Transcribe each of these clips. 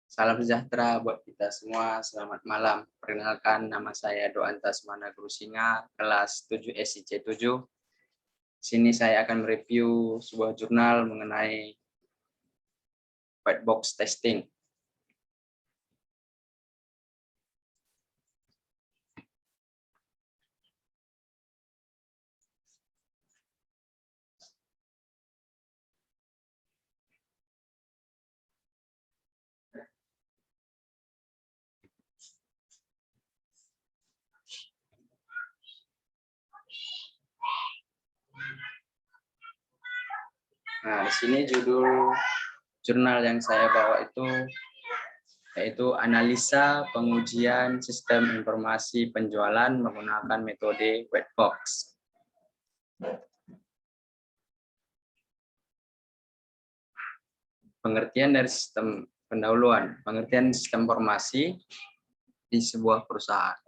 Salam sejahtera buat kita semua. Selamat malam. Perkenalkan, nama saya Doanta Sumana Guru Singa, kelas 7 SIC 7. Sini saya akan mereview sebuah jurnal mengenai white box testing. Nah, di sini judul jurnal yang saya bawa itu yaitu analisa pengujian sistem informasi penjualan menggunakan metode white box. Pengertian dari sistem pendahuluan, pengertian sistem informasi di sebuah perusahaan.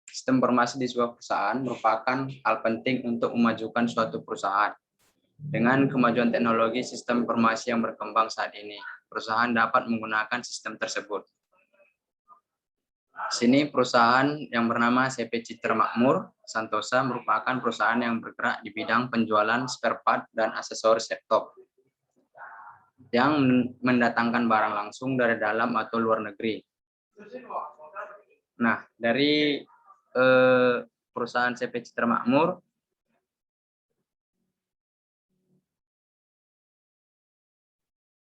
Sistem informasi di sebuah perusahaan merupakan hal penting untuk memajukan suatu perusahaan. Dengan kemajuan teknologi sistem informasi yang berkembang saat ini, perusahaan dapat menggunakan sistem tersebut. Sini perusahaan yang bernama CP Citra Makmur Santosa merupakan perusahaan yang bergerak di bidang penjualan spare part dan aksesoris laptop yang mendatangkan barang langsung dari dalam atau luar negeri. Nah, dari perusahaan CP Citra Makmur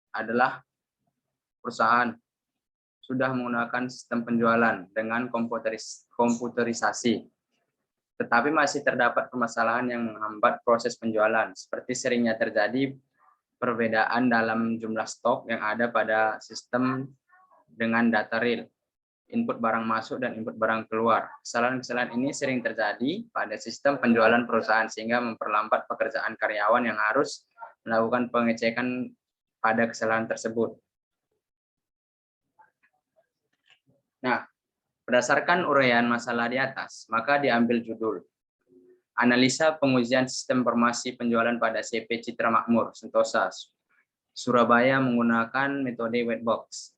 adalah perusahaan sudah menggunakan sistem penjualan dengan komputerisasi. Tetapi masih terdapat permasalahan yang menghambat proses penjualan, seperti seringnya terjadi perbedaan dalam jumlah stok yang ada pada sistem dengan data real, input barang masuk dan input barang keluar. Kesalahan-kesalahan ini sering terjadi pada sistem penjualan perusahaan sehingga memperlambat pekerjaan karyawan yang harus melakukan pengecekan pada kesalahan tersebut. Nah, berdasarkan uraian masalah di atas, maka diambil judul Analisa Pengujian Sistem Informasi Penjualan pada CP Citra Makmur Sentosa Surabaya menggunakan metode white box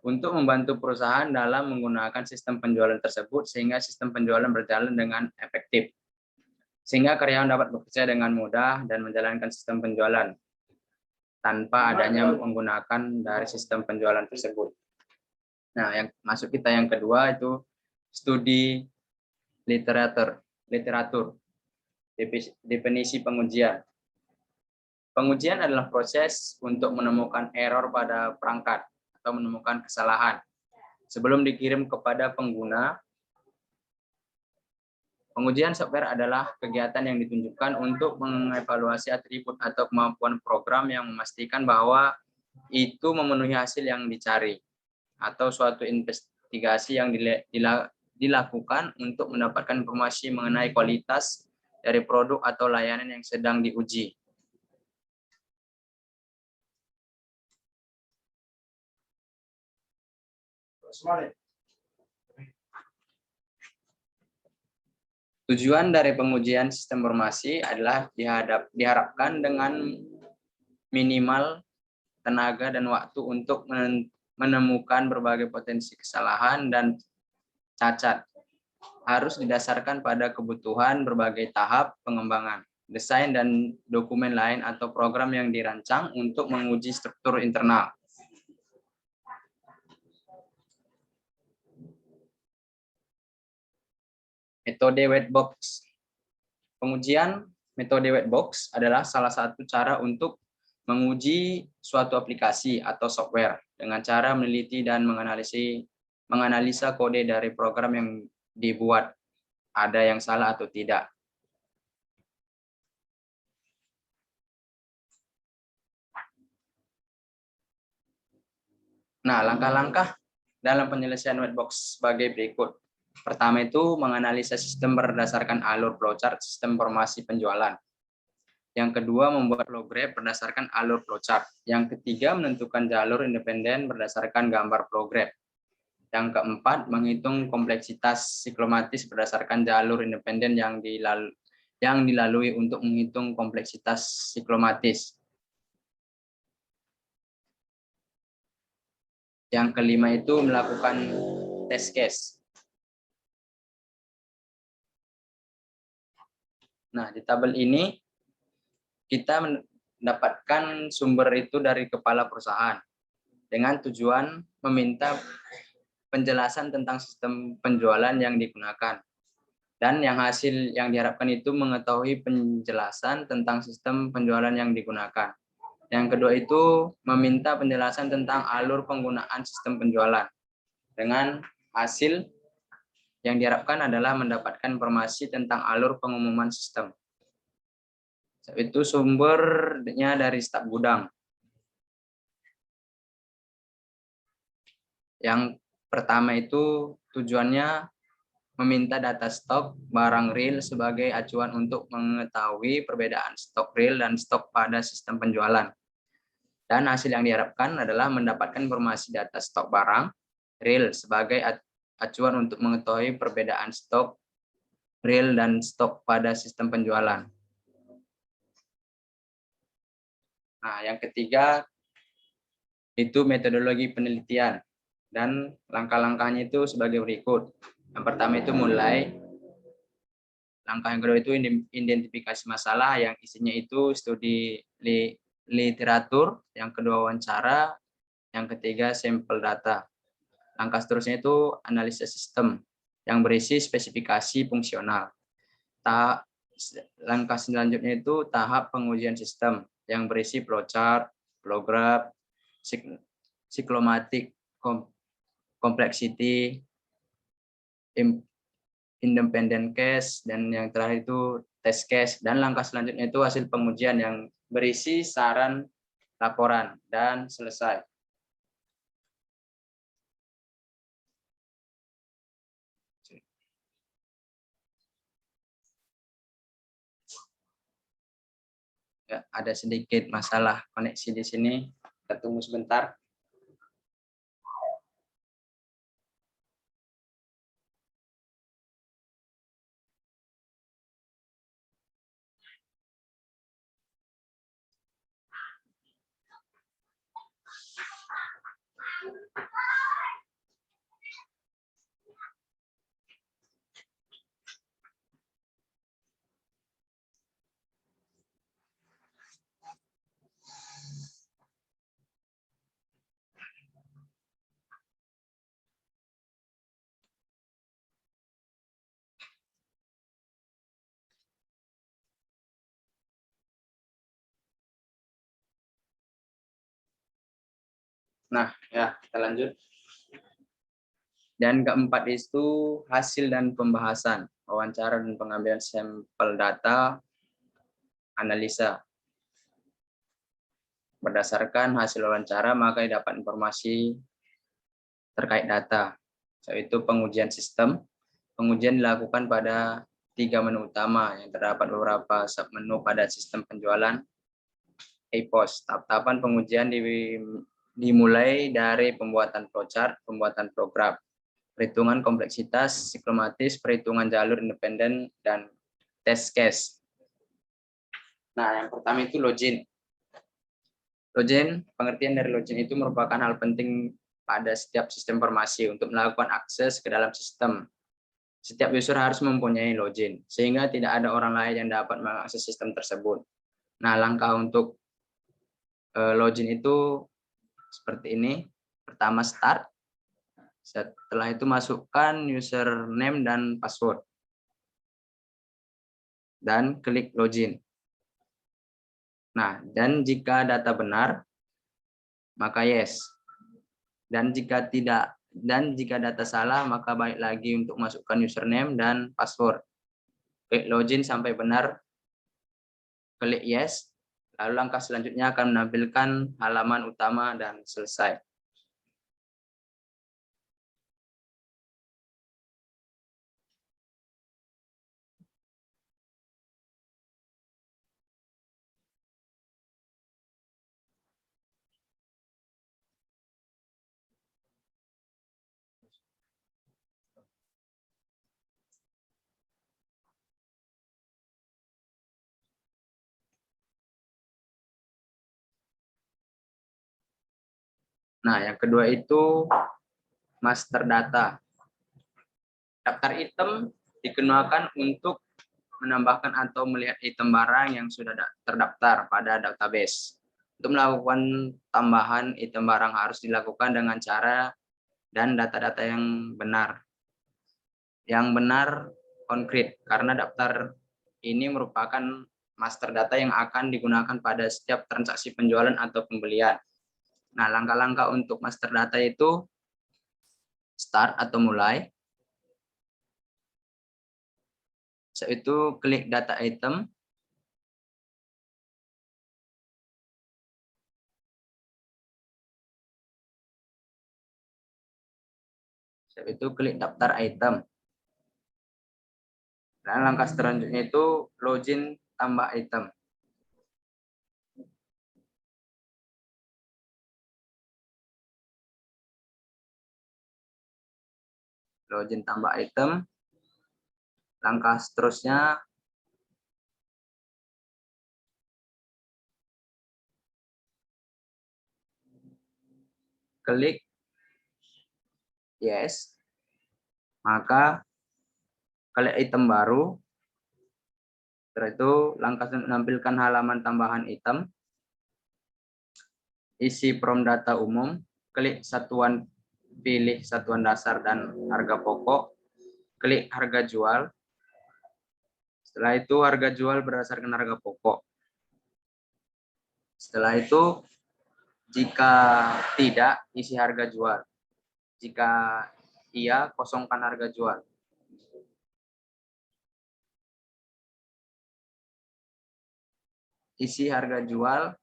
untuk membantu perusahaan dalam menggunakan sistem penjualan tersebut sehingga sistem penjualan berjalan dengan efektif, sehingga karyawan dapat bekerja dengan mudah dan menjalankan sistem penjualan tanpa adanya menggunakan dari sistem penjualan tersebut. Nah, yang masuk kita yang kedua itu studi literatur, definisi pengujian. Pengujian adalah proses untuk menemukan error pada perangkat atau menemukan kesalahan sebelum dikirim kepada pengguna. Pengujian software adalah kegiatan yang ditunjukkan untuk mengevaluasi atribut atau kemampuan program yang memastikan bahwa itu memenuhi hasil yang dicari, atau suatu investigasi yang dilakukan untuk mendapatkan informasi mengenai kualitas dari produk atau layanan yang sedang diuji. Tujuan dari pengujian sistem informasi adalah diharapkan dengan minimal tenaga dan waktu untuk menemukan berbagai potensi kesalahan dan cacat. Harus didasarkan pada kebutuhan berbagai tahap pengembangan, desain dan dokumen lain atau program yang dirancang untuk menguji struktur internal. Metode white box. Pengujian metode white box adalah salah satu cara untuk menguji suatu aplikasi atau software dengan cara meneliti dan menganalisa kode dari program yang dibuat, ada yang salah atau tidak. Nah, langkah-langkah dalam penyelesaian white box sebagai berikut. Pertama itu menganalisa sistem berdasarkan alur flowchart sistem informasi penjualan. Yang kedua membuat flow graph berdasarkan alur flowchart. Yang ketiga menentukan jalur independen berdasarkan gambar flow graph. Yang keempat menghitung kompleksitas siklomatis berdasarkan jalur independen yang dilalui untuk menghitung kompleksitas siklomatis. Yang kelima itu melakukan test case. Nah, di tabel ini kita mendapatkan sumber itu dari kepala perusahaan dengan tujuan meminta penjelasan tentang sistem penjualan yang digunakan. Dan yang hasil yang diharapkan itu mengetahui penjelasan tentang sistem penjualan yang digunakan. Yang kedua itu meminta penjelasan tentang alur penggunaan sistem penjualan. Dengan hasil yang diharapkan adalah mendapatkan informasi tentang alur pengumuman sistem. Itu sumbernya dari staf gudang. Yang pertama itu tujuannya meminta data stok barang real sebagai acuan untuk mengetahui perbedaan stok real dan stok pada sistem penjualan. Dan hasil yang diharapkan adalah mendapatkan informasi data stok barang real sebagai acuan untuk mengetahui perbedaan stok real dan stok pada sistem penjualan. Nah, yang ketiga itu metodologi penelitian dan langkah-langkahnya itu sebagai berikut. Yang pertama itu mulai, langkah yang kedua itu identifikasi masalah yang isinya itu studi literatur, yang kedua wawancara, yang ketiga sampel data. Langkah seterusnya itu analisis sistem yang berisi spesifikasi fungsional. Langkah selanjutnya itu tahap pengujian sistem yang berisi flowchart, flow graph, siklomatik, complexity, independent case, dan yang terakhir itu test case. Dan langkah selanjutnya itu hasil pengujian yang berisi saran, laporan, dan selesai. Ya, ada sedikit masalah koneksi di sini. Kita tunggu sebentar. Nah, ya, kita lanjut. Dan keempat itu hasil dan pembahasan, wawancara dan pengambilan sampel data, analisa. Berdasarkan hasil wawancara, maka dapat informasi terkait data, yaitu pengujian sistem. Pengujian dilakukan pada 3 menu utama, yang terdapat beberapa submenu pada sistem penjualan e-pos. Tahap-tahapan pengujian dimulai dari pembuatan flowchart, pembuatan program, perhitungan kompleksitas siklomatis, perhitungan jalur independen, dan test case. Nah, yang pertama itu login. Login, pengertian dari login itu merupakan hal penting pada setiap sistem informasi untuk melakukan akses ke dalam sistem. Setiap user harus mempunyai login, sehingga tidak ada orang lain yang dapat mengakses sistem tersebut. Nah, langkah untuk login itu seperti ini. Pertama, start. Setelah itu masukkan username dan password. Dan klik login. Nah, dan jika data benar, maka yes. Dan jika tidak, dan jika data salah, maka balik lagi untuk masukkan username dan password. Klik login sampai benar, klik yes. Lalu langkah selanjutnya akan menampilkan halaman utama dan selesai. Nah, yang kedua itu master data. Daftar item digunakan untuk menambahkan atau melihat item barang yang sudah terdaftar pada database. Untuk melakukan tambahan item barang harus dilakukan dengan cara dan data-data yang benar. Yang benar konkret, karena daftar ini merupakan master data yang akan digunakan pada setiap transaksi penjualan atau pembelian. Nah, langkah-langkah untuk master data itu start atau mulai. Setelah itu klik data item. Setelah itu klik daftar item. Dan langkah selanjutnya itu login tambah item. Login tambah item. Langkah seterusnya klik yes. Maka klik item baru. Setelah itu langkah menampilkan halaman tambahan item. Isi prom data umum, klik satuan, pilih satuan dasar dan harga pokok, klik harga jual. Setelah itu harga jual berdasarkan harga pokok. Setelah itu jika tidak, isi harga jual. Jika iya, kosongkan harga jual. Isi harga jual,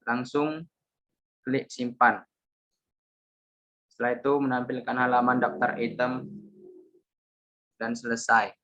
langsung klik simpan. Setelah itu menampilkan halaman daftar item dan selesai.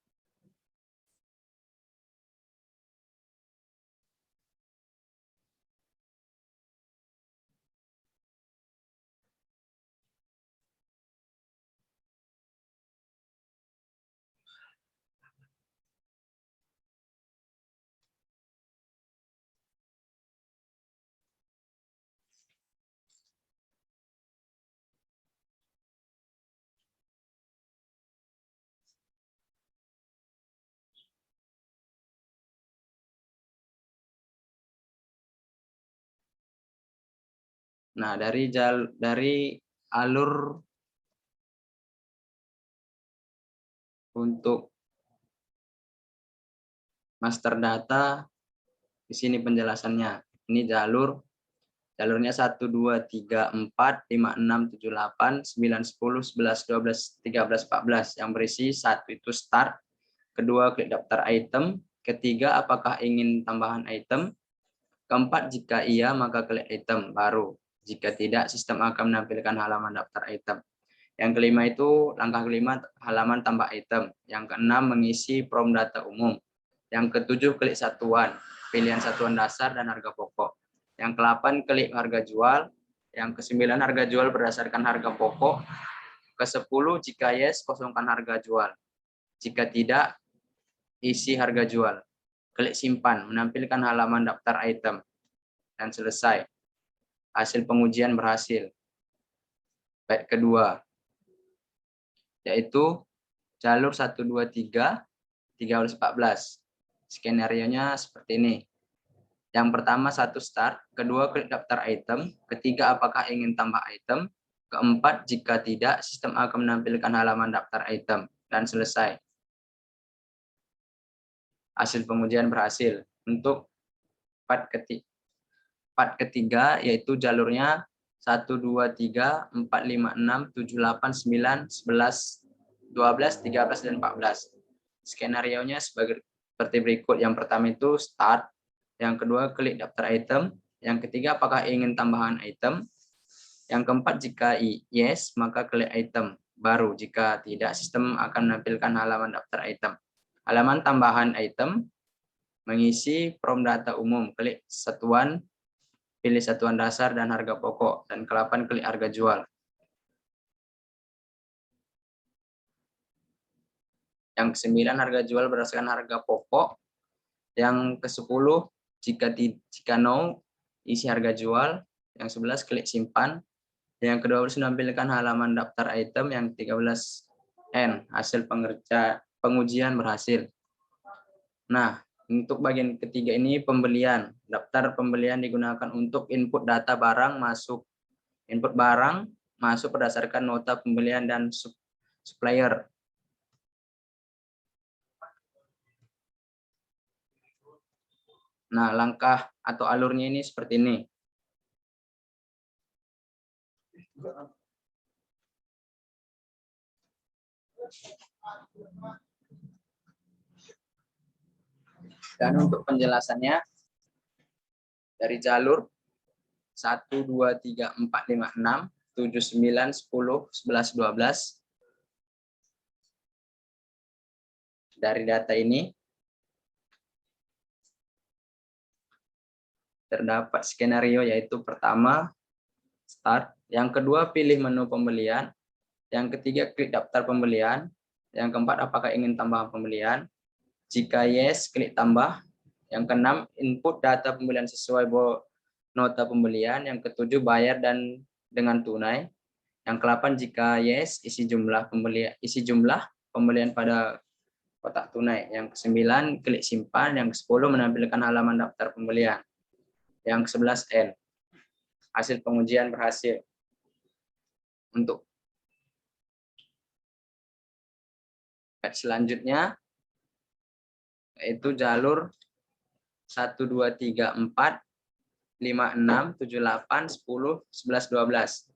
Nah, dari alur untuk master data, di sini penjelasannya. Ini jalurnya 1, 2, 3, 4, 5, 6, 7, 8, 9, 10, 11, 12, 13, 14 yang berisi satu itu start, kedua klik daftar item, ketiga apakah ingin tambahan item, keempat jika iya maka klik item baru, jika tidak sistem akan menampilkan halaman daftar item. Yang kelima itu langkah kelima halaman tambah item, yang keenam mengisi prom data umum, yang ketujuh klik satuan, pilihan satuan dasar dan harga pokok. Yang ke-8 klik harga jual, yang ke-9 harga jual berdasarkan harga pokok, ke-10 jika yes kosongkan harga jual, jika tidak isi harga jual. Klik simpan, menampilkan halaman daftar item, dan selesai. Hasil pengujian berhasil. Baik kedua, yaitu jalur 1, 2, 3, 13-14. Skenario-nya seperti ini. Yang pertama satu start, kedua klik daftar item, ketiga apakah ingin tambah item, keempat jika tidak sistem akan menampilkan halaman daftar item, dan selesai. Hasil pengujian berhasil. Untuk part ketiga yaitu jalurnya 1, 2, 3, 4, 5, 6, 7, 8, 9, 11, 12, 13, dan 14. Skenario-nya seperti berikut. Yang pertama itu start, yang kedua klik daftar item, yang ketiga apakah ingin tambahan item, yang keempat jika yes maka klik item baru, jika tidak sistem akan menampilkan halaman daftar item. Halaman tambahan item, mengisi prom data umum, klik satuan, pilih satuan dasar dan harga pokok, dan ke-8 klik harga jual. Yang ke-9 harga jual berdasarkan harga pokok. Yang ke-10 jika no isi harga jual. Yang 11 klik simpan. Yang kedua menampilkan halaman daftar item. Yang 13N, hasil pengujian berhasil. Nah, untuk bagian ketiga ini pembelian. Daftar pembelian digunakan untuk input data barang masuk. Input barang masuk berdasarkan nota pembelian dan supplier. Nah, langkah atau alurnya ini seperti ini. Dan untuk penjelasannya dari jalur 1, 2, 3, 4, 5, 6, 7, 9, 10, 11, 12. Dari data ini terdapat skenario, yaitu pertama, start. Yang kedua, pilih menu pembelian. Yang ketiga, klik daftar pembelian. Yang keempat, apakah ingin tambahan pembelian? Jika yes, klik tambah. Yang keenam, input data pembelian sesuai nota pembelian. Yang ketujuh, bayar dan dengan tunai. Yang ke-8, jika yes, isi jumlah pembelian pada kotak tunai. Yang ke-9, klik simpan. Yang ke-10, menampilkan halaman daftar pembelian. Yang ke-11N, hasil pengujian berhasil. Untuk selanjutnya, yaitu jalur 1, 2, 3, 4, 5, 6, 7, 8, 10, 11, 12.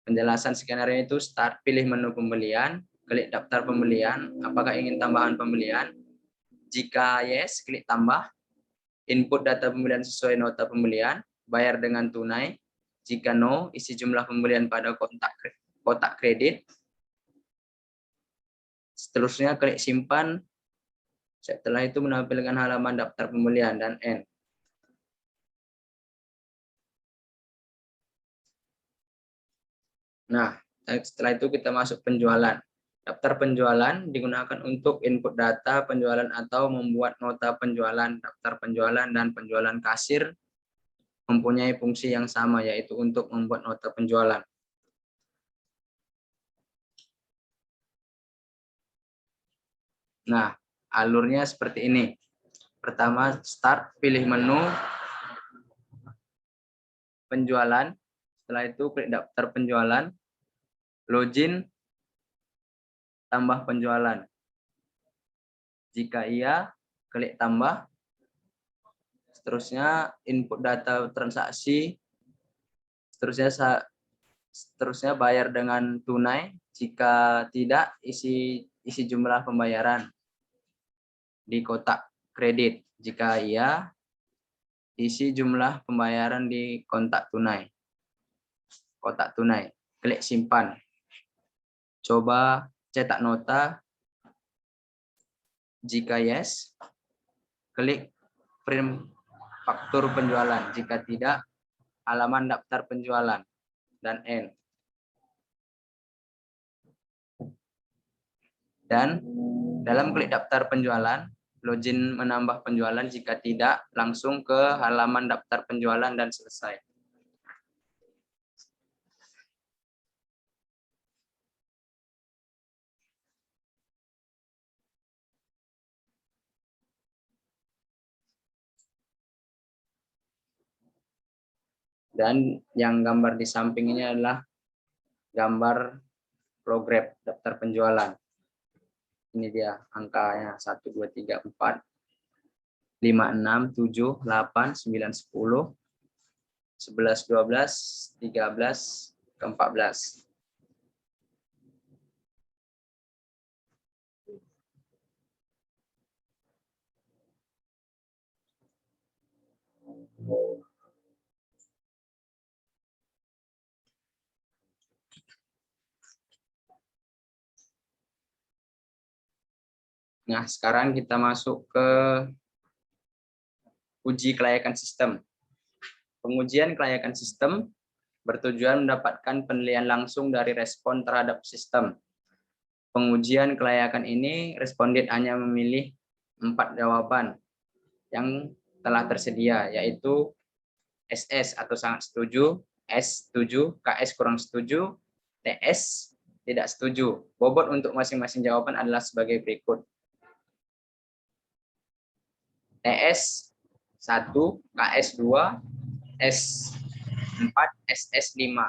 Penjelasan skenario itu start, pilih menu pembelian, klik daftar pembelian, apakah ingin tambahan pembelian? Jika yes, klik tambah. Input data pembelian sesuai nota pembelian, bayar dengan tunai. Jika no, isi jumlah pembelian pada kotak kredit. Seterusnya klik simpan. Setelah itu menampilkan halaman daftar pembelian dan N. Nah, setelah itu kita masuk penjualan. Daftar penjualan digunakan untuk input data penjualan atau membuat nota penjualan. Daftar penjualan dan penjualan kasir mempunyai fungsi yang sama, yaitu untuk membuat nota penjualan. Nah, alurnya seperti ini. Pertama, start, pilih menu penjualan. Setelah itu klik daftar penjualan, login, tambah penjualan. Jika iya, klik tambah. Seterusnya input data transaksi. Seterusnya bayar dengan tunai. Jika tidak, isi jumlah pembayaran di kotak kredit. Jika iya, isi jumlah pembayaran di kotak tunai. Klik simpan. Coba cetak nota. Jika yes, klik print faktur penjualan. Jika tidak, halaman daftar penjualan dan N. Dan dalam klik daftar penjualan, login menambah penjualan. Jika tidak, langsung ke halaman daftar penjualan dan selesai. Dan yang gambar di samping ini adalah gambar progres daftar penjualan. Ini dia angkanya 1, 2, 3, 4, 5, 6, 7, 8, 9, 10, 11, 12, 13, ke 14. Nah, sekarang kita masuk ke uji kelayakan sistem. Pengujian kelayakan sistem bertujuan mendapatkan penilaian langsung dari respon terhadap sistem. Pengujian kelayakan ini, responden hanya memilih 4 jawaban yang telah tersedia, yaitu SS atau sangat setuju, S setuju, KS kurang setuju, TS tidak setuju. Bobot untuk masing-masing jawaban adalah sebagai berikut. TS 1, KS 2, S 4, SS 5.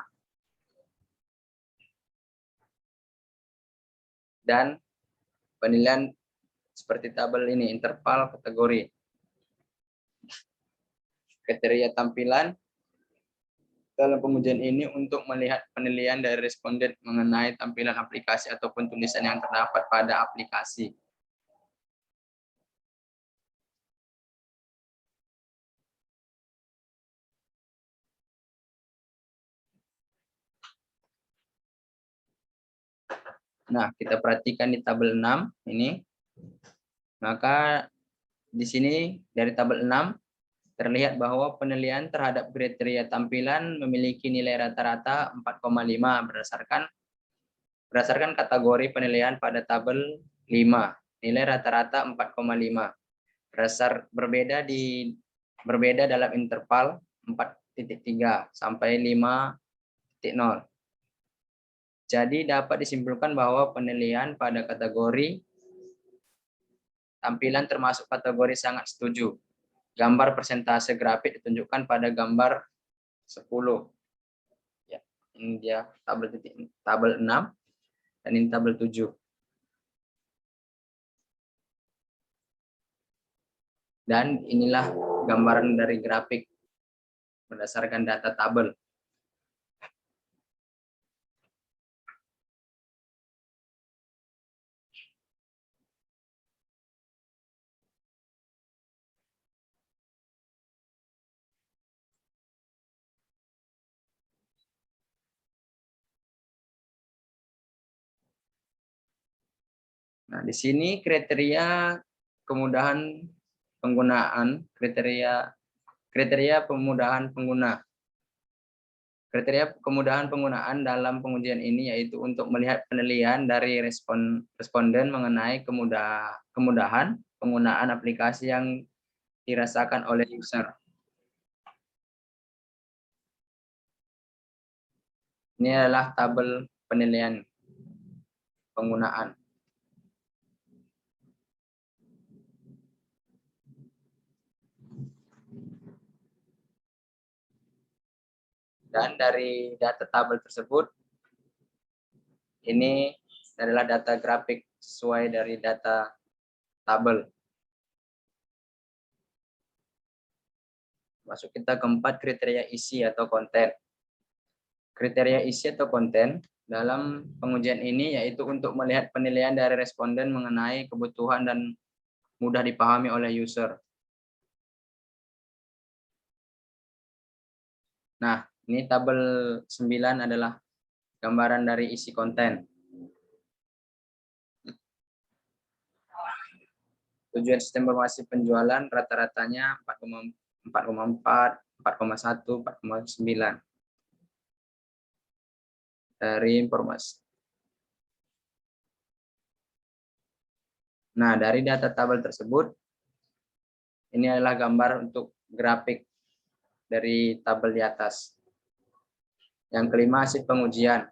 Dan penilaian seperti tabel ini, interval kategori. Kriteria tampilan dalam pengujian ini untuk melihat penilaian dari responden mengenai tampilan aplikasi ataupun tulisan yang terdapat pada aplikasi. Nah, kita perhatikan di tabel 6 ini. Maka di sini dari tabel 6 terlihat bahwa penilaian terhadap kriteria tampilan memiliki nilai rata-rata 4,5 berdasarkan kategori penilaian pada tabel 5. Nilai rata-rata 4,5. Berbeda dalam interval 4,3 sampai 5,0. Jadi dapat disimpulkan bahwa penilaian pada kategori tampilan termasuk kategori sangat setuju. Gambar persentase grafik ditunjukkan pada gambar 10. Ya, ini dia tabel 6 dan ini tabel 7. Dan inilah gambaran dari grafik berdasarkan data tabel. Nah, di sini kriteria kemudahan penggunaan, kriteria pemudahan pengguna. Kriteria kemudahan penggunaan dalam pengujian ini yaitu untuk melihat penilaian dari responden mengenai kemudahan penggunaan aplikasi yang dirasakan oleh user. Ini adalah tabel penilaian penggunaan. Dan dari data tabel tersebut, ini adalah data grafik sesuai dari data tabel. Masuk kita keempat, kriteria isi atau konten. Kriteria isi atau konten dalam pengujian ini yaitu untuk melihat penilaian dari responden mengenai kebutuhan dan mudah dipahami oleh user. Nah, ini tabel 9 adalah gambaran dari isi konten. Tujuan sistem informasi penjualan rata-ratanya 4,4, 4,1, 4,9 dari informasi. Nah, dari data tabel tersebut, ini adalah gambar untuk grafik dari tabel di atas. Yang kelima, hasil pengujian.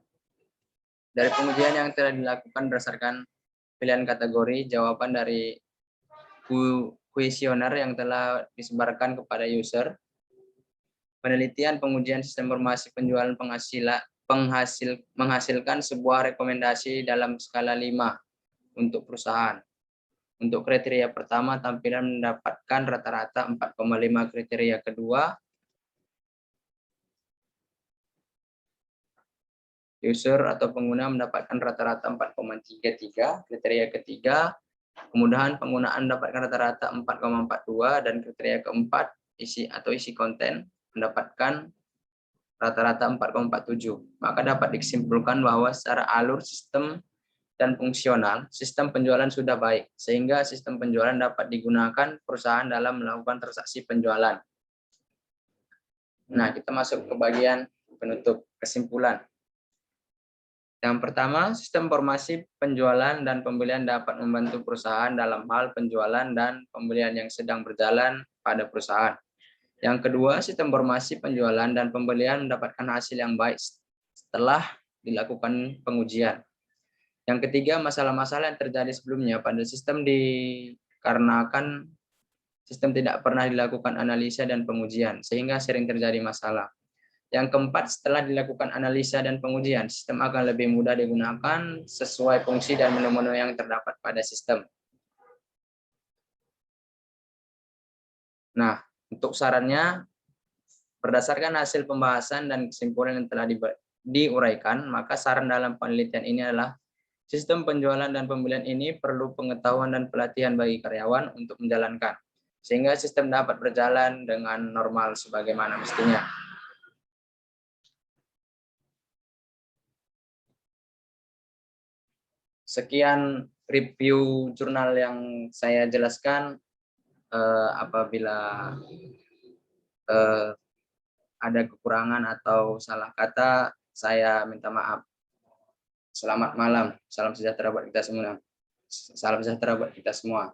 Dari pengujian yang telah dilakukan berdasarkan pilihan kategori, jawaban dari kuesioner yang telah disebarkan kepada user, penelitian pengujian sistem informasi penjualan menghasilkan sebuah rekomendasi dalam skala 5 untuk perusahaan. Untuk kriteria pertama, tampilan mendapatkan rata-rata 4,5, kriteria kedua, user atau pengguna mendapatkan rata-rata 4,33, kriteria ketiga, kemudahan penggunaan mendapatkan rata-rata 4,42, dan kriteria keempat, isi konten mendapatkan rata-rata 4,47. Maka dapat disimpulkan bahwa secara alur sistem dan fungsional, sistem penjualan sudah baik, sehingga sistem penjualan dapat digunakan perusahaan dalam melakukan transaksi penjualan. Nah, kita masuk ke bagian penutup, kesimpulan. Yang pertama, sistem informasi penjualan dan pembelian dapat membantu perusahaan dalam hal penjualan dan pembelian yang sedang berjalan pada perusahaan. Yang kedua, sistem informasi penjualan dan pembelian mendapatkan hasil yang baik setelah dilakukan pengujian. Yang ketiga, masalah-masalah yang terjadi sebelumnya pada sistem dikarenakan sistem tidak pernah dilakukan analisa dan pengujian, sehingga sering terjadi masalah. Yang keempat, setelah dilakukan analisa dan pengujian, sistem akan lebih mudah digunakan sesuai fungsi dan menu-menu yang terdapat pada sistem. Nah, untuk sarannya, berdasarkan hasil pembahasan dan kesimpulan yang telah diuraikan, maka saran dalam penelitian ini adalah sistem penjualan dan pembelian ini perlu pengetahuan dan pelatihan bagi karyawan untuk menjalankan, sehingga sistem dapat berjalan dengan normal sebagaimana mestinya. Sekian review jurnal yang saya jelaskan. Apabila ada kekurangan atau salah kata, saya minta maaf. Selamat malam, salam sejahtera buat kita semua. Salam sejahtera buat kita semua.